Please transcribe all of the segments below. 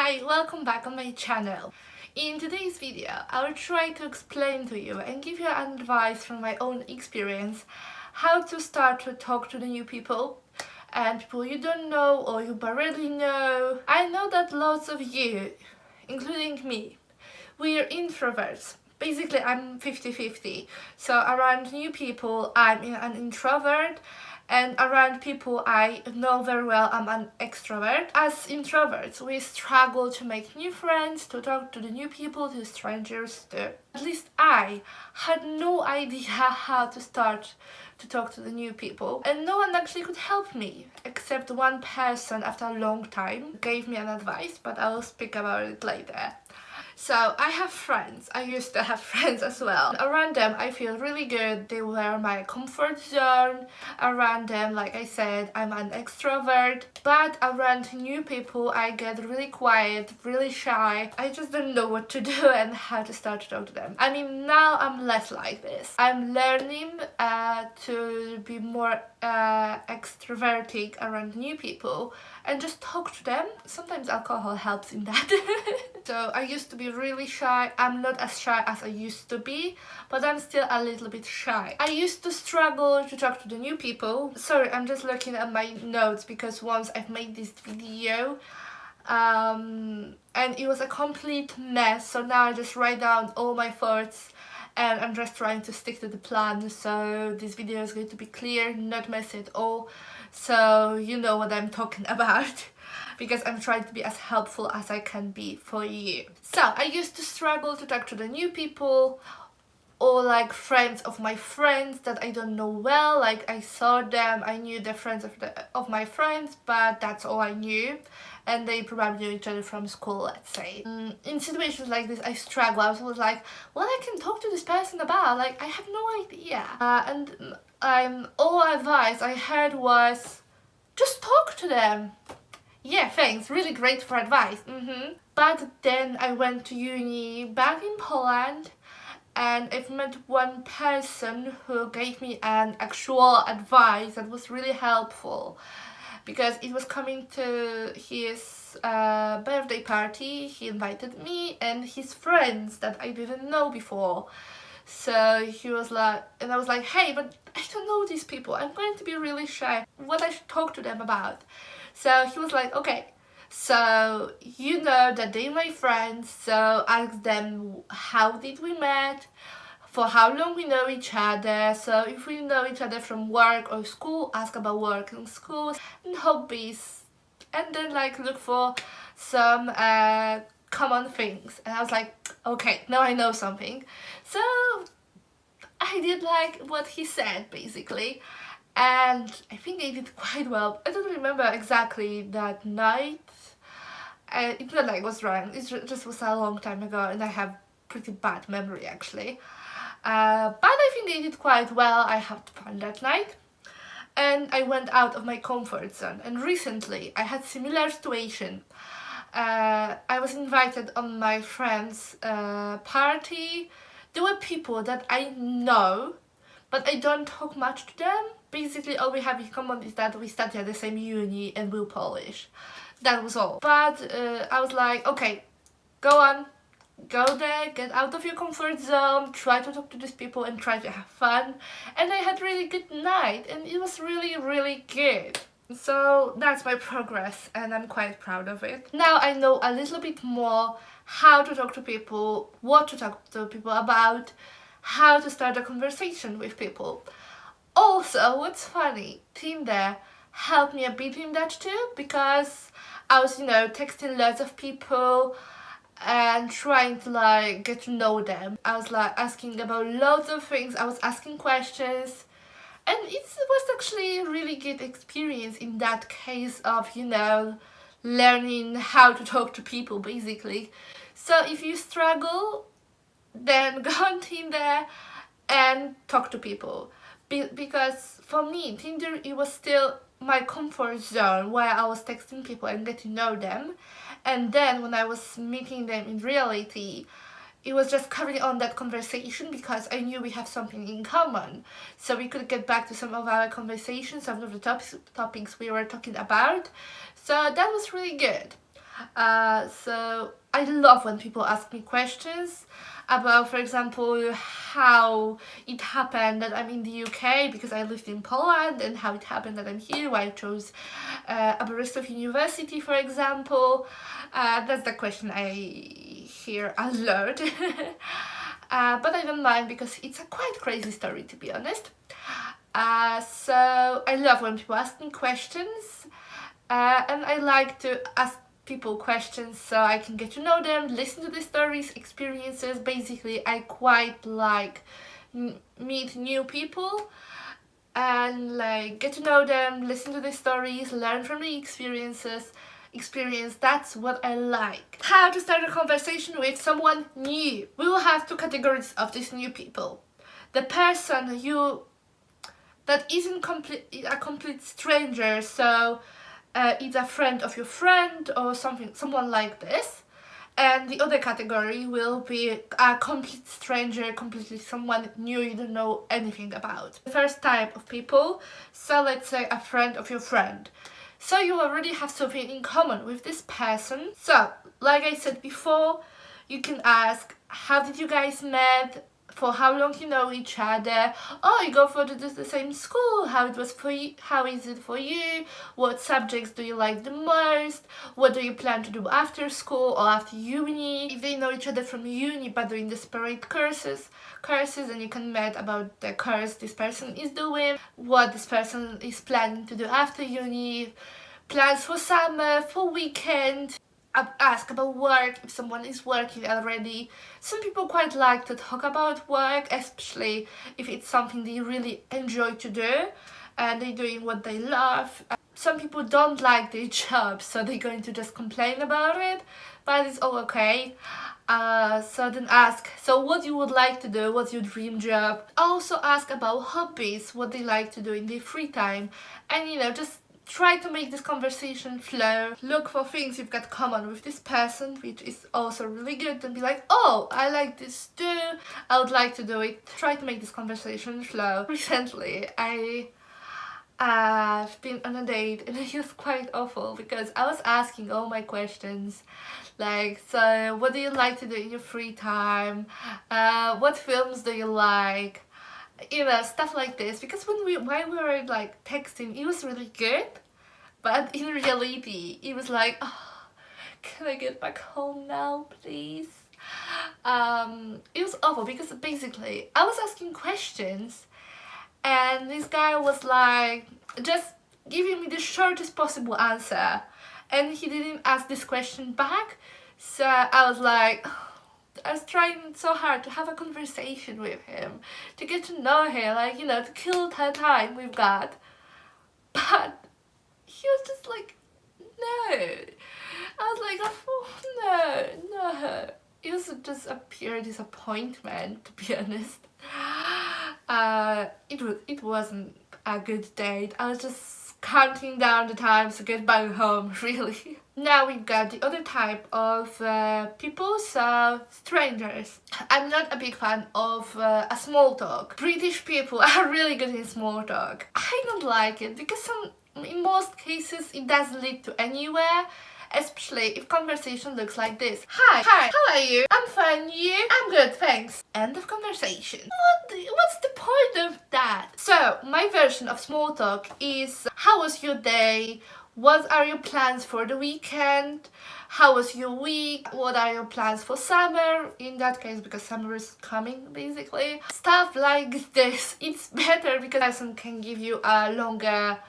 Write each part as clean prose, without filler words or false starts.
Hi, welcome back on my channel. In today's video, I will try to explain to you and give you advice from my own experience how to start to talk to the new people and people you don't know or you barely know. I know that lots of you, including me, we're introverts. Basically, I'm 50-50. So around new people, I'm an introvert, and around people I know very well, I'm an extrovert. As introverts, we struggle to make new friends, to talk to the new people, to strangers too. At least I had no idea how to start to talk to the new people, and no one actually could help me, except one person after a long time gave me an advice, but I will speak about it later. So I have friends. I used to have friends as well. Around them I feel really good. They were my comfort zone. Around them, like I said, I'm an extrovert. But around new people I get really quiet, really shy. I just don't know what to do and how to start to talk to them. I mean, now I'm less like this. I'm learning to be more extrovertic around new people and just talk to them. Sometimes alcohol helps in that. So I used to be really shy. I'm not as shy as I used to be, but I'm still a little bit shy. I used to struggle to talk to the new people. Sorry, I'm just looking at my notes because once I've made this video and it was a complete mess, so now I just write down all my thoughts and I'm just trying to stick to the plan, so this video is going to be clear, not messy at all, so you know what I'm talking about. Because I'm trying to be as helpful as I can be for you. So I used to struggle to talk to the new people, or like friends of my friends that I don't know well. Like I saw them, I knew the friends of my friends, but that's all I knew, and they probably knew each other from school, let's say. In situations like this I struggle. I was like, what I can talk to this person about? Like I have no idea. And all advice I heard was just talk to them. Yeah, thanks, really great for advice. But then I went to uni back in Poland, and I've met one person who gave me an actual advice that was really helpful, because it was coming to his birthday party. He invited me and his friends that I didn't know before. So he was like, and I was like, hey, but I don't know these people, I'm going to be really shy, what I should talk to them about. So he was like, okay, so you know that they're my friends, so ask them how did we met, for how long we know each other. So if we know each other from work or school, ask about work and school and hobbies, and then like look for some common things. And I was like, okay, now I know something. So I did like what he said basically, and I think I did quite well. I don't remember exactly that night. It's not like it was wrong, it just was a long time ago and I have pretty bad memory actually. But I think I did quite well. I had fun that night and I went out of my comfort zone. And recently I had similar situation. I was invited on my friend's party. There were people that I know, but I don't talk much to them. Basically all we have in common is that we study at the same uni and we're Polish. That was all. But I was like, okay, go on, go there, get out of your comfort zone, try to talk to these people and try to have fun. And I had really good night and it was really, really good. So that's my progress and I'm quite proud of it. Now I know a little bit more how to talk to people, what to talk to people about, how to start a conversation with people. Also, what's funny, Tinder helped me a bit in that too, because I was, texting lots of people and trying to like get to know them. I was like asking about loads of things, I was asking questions, and it was actually a really good experience in that case of, learning how to talk to people basically. So if you struggle, then go on Tinder and talk to people. Because for me, Tinder, it was still my comfort zone where I was texting people and getting to know them. And then when I was meeting them in reality, it was just carrying on that conversation because I knew we have something in common. So we could get back to some of our conversations, some of the topics we were talking about. So that was really good. So I love when people ask me questions about, for example, how it happened that I'm in the UK because I lived in Poland, and how it happened that I'm here, why I chose Aberystwyth University, for example. That's the question I hear a lot. But I don't mind because it's a quite crazy story, to be honest. So I love when people ask me questions, and I like to ask people questions so I can get to know them, listen to the stories, experiences. Basically, I quite like meet new people and like get to know them, listen to the stories, learn from the experience. That's what I like. How to start a conversation with someone new. We will have two categories of these new people. The person that isn't a complete stranger, so it's a friend of your friend or someone like this. And the other category will be a complete stranger, completely someone new you don't know anything about. The first type of people, so let's say a friend of your friend. So you already have something in common with this person. So, like I said before, you can ask, how did you guys met? For how long you know each other? Oh, you go for the same school. How it was for you? How is it for you? What subjects do you like the most? What do you plan to do after school or after uni? If they know each other from uni but doing the separate courses, and you can meet about the course this person is doing, what this person is planning to do after uni, plans for summer, for weekend. Ask about work if someone is working already. Some people quite like to talk about work, especially if it's something they really enjoy to do and they're doing what they love. Some people don't like their job, so they're going to just complain about it, but it's all okay. So then ask, so what you would like to do, what's your dream job? Also ask about hobbies, what they like to do in their free time, and just try to make this conversation flow. Look for things you've got common with this person, which is also really good, and be like, oh, I like this too, I would like to do it. Try to make this conversation flow. Recently, I've been on a date and it was quite awful because I was asking all my questions like, so what do you like to do in your free time? What films do you like? Stuff like this, because while we were like texting, it was really good, but in reality it was like, oh, can I get back home now, please? It was awful because basically I was asking questions and this guy was like just giving me the shortest possible answer, and he didn't ask this question back. So I was like, I was trying so hard to have a conversation with him, to get to know him, like, to kill the time we've got. But he was just like, no. I was like, oh, no. It was just a pure disappointment, to be honest. It wasn't a good date. I was just counting down the times to get back home, really. Now we've got the other type of people, so strangers. I'm not a big fan of a small talk. British people are really good in small talk. I don't like it because in most cases it doesn't lead to anywhere. Especially if conversation looks like this. Hi, how are you? I'm fine, you? I'm good, thanks. End of conversation. What's the point of that? So, my version of small talk is, how was your day? What are your plans for the weekend? How was your week? What are your plans for summer? In that case, because summer is coming, basically. Stuff like this. It's better because a person can give you a longer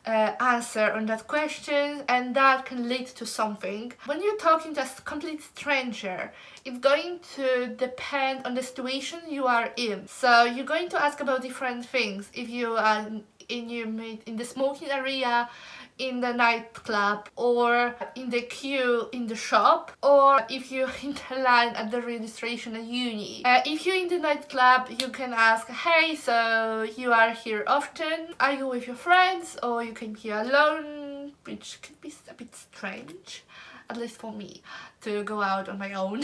answer on that question, and that can lead to something. When you're talking to a complete stranger, it's going to depend on the situation you are in. So you're going to ask about different things. If you are in the smoking area, in the nightclub, or in the queue in the shop, or if you're in the line at the registration at uni. If you're in the nightclub, you can ask, hey, so you are here often? Are you with your friends, or you came here alone? Which could be a bit strange, at least for me, to go out on my own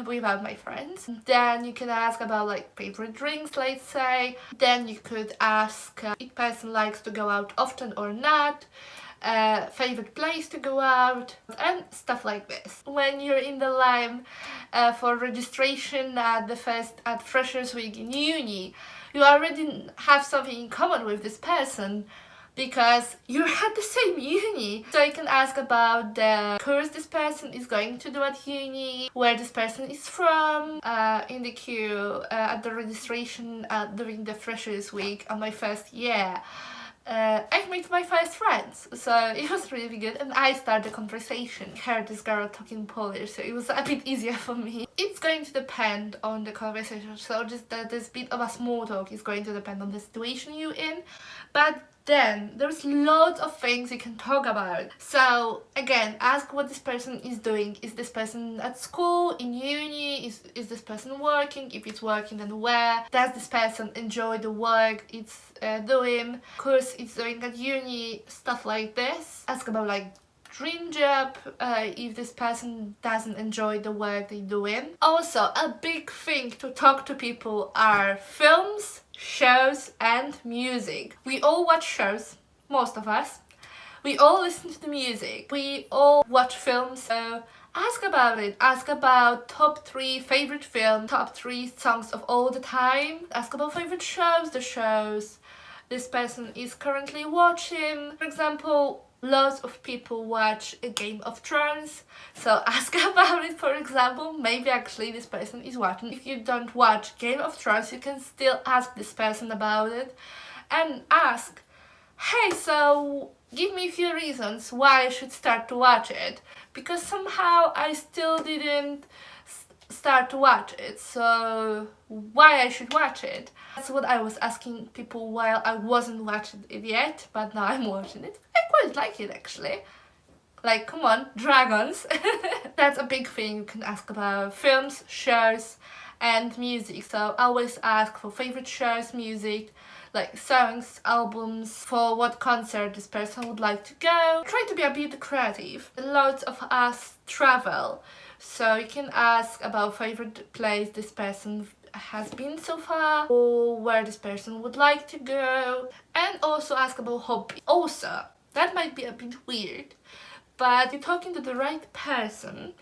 without my friends. Then you can ask about like favorite drinks, let's say. Then you could ask if person likes to go out often or not. favorite place to go out, and stuff like this. When you're in the line for registration at Freshers Week in uni, you already have something in common with this person because you're at the same uni. So you can ask about the course this person is going to do at uni, where this person is from, in the queue at the registration during the Freshers Week on my first year. I've made my first friends, so it was really good, and I started the conversation. I heard this girl talking Polish, so it was a bit easier for me. It's going to depend on the conversation, so just that this bit of a small talk is going to depend on the situation you're in, but then there's loads of things you can talk about. So again, ask what this person is doing. Is this person at school, in uni? Is this person working? If it's working, then where? Does this person enjoy the work it's doing? Course it's doing at uni? Stuff like this. Ask about like dream job, if this person doesn't enjoy the work they're doing. Also, a big thing to talk to people are films, shows and music. We all watch shows, most of us. We all listen to the music. We all watch films, so ask about it. Ask about top 3 favorite films, top 3 songs of all the time. Ask about favorite shows, the shows this person is currently watching. For example, lots of people watch a Game of Thrones, so ask about it, for example. Maybe actually this person is watching. If you don't watch Game of Thrones, you can still ask this person about it and ask, hey, so give me a few reasons why I should start to watch it, because somehow I still didn't start to watch it, so why I should watch it. That's what I was asking people while I wasn't watching it yet, but now I'm watching it. I quite like it actually. Like, come on, dragons. That's a big thing you can ask about: films, shows and music. So always ask for favorite shows, music, like songs, albums, for what concert this person would like to go. Try to be a bit creative. Lots of us travel, so you can ask about favorite place this person has been so far, or where this person would like to go, and also ask about hobby. Also, that might be a bit weird, but if you're talking to the right person,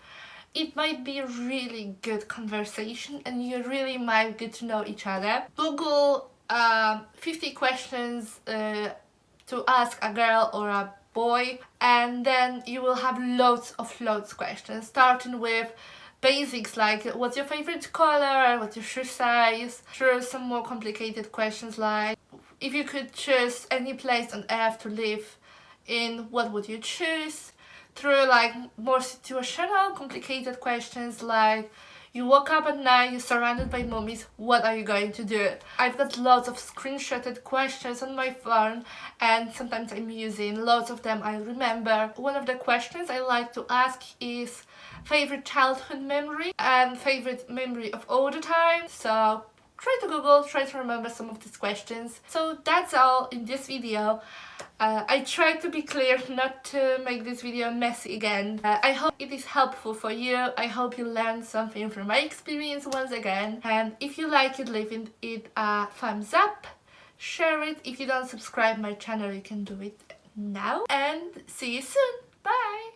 it might be a really good conversation and you really might get to know each other. Google 50 questions to ask a girl or a boy, and then you will have loads of questions, starting with basics like what's your favorite color, what's your shoe size, through some more complicated questions like if you could choose any place on earth to live in, what would you choose, through like more situational complicated questions like you woke up at night, you're surrounded by mummies, what are you going to do? I've got lots of screenshotted questions on my phone, and sometimes I'm using lots of them I remember. One of the questions I like to ask is favorite childhood memory and favorite memory of all the time. So try to Google, try to remember some of these questions. So that's all in this video. I tried to be clear, not to make this video messy again. I hope it is helpful for you. I hope you learned something from my experience once again. And if you like it, leave it a thumbs up, share it. If you don't subscribe my channel, you can do it now. And see you soon. Bye!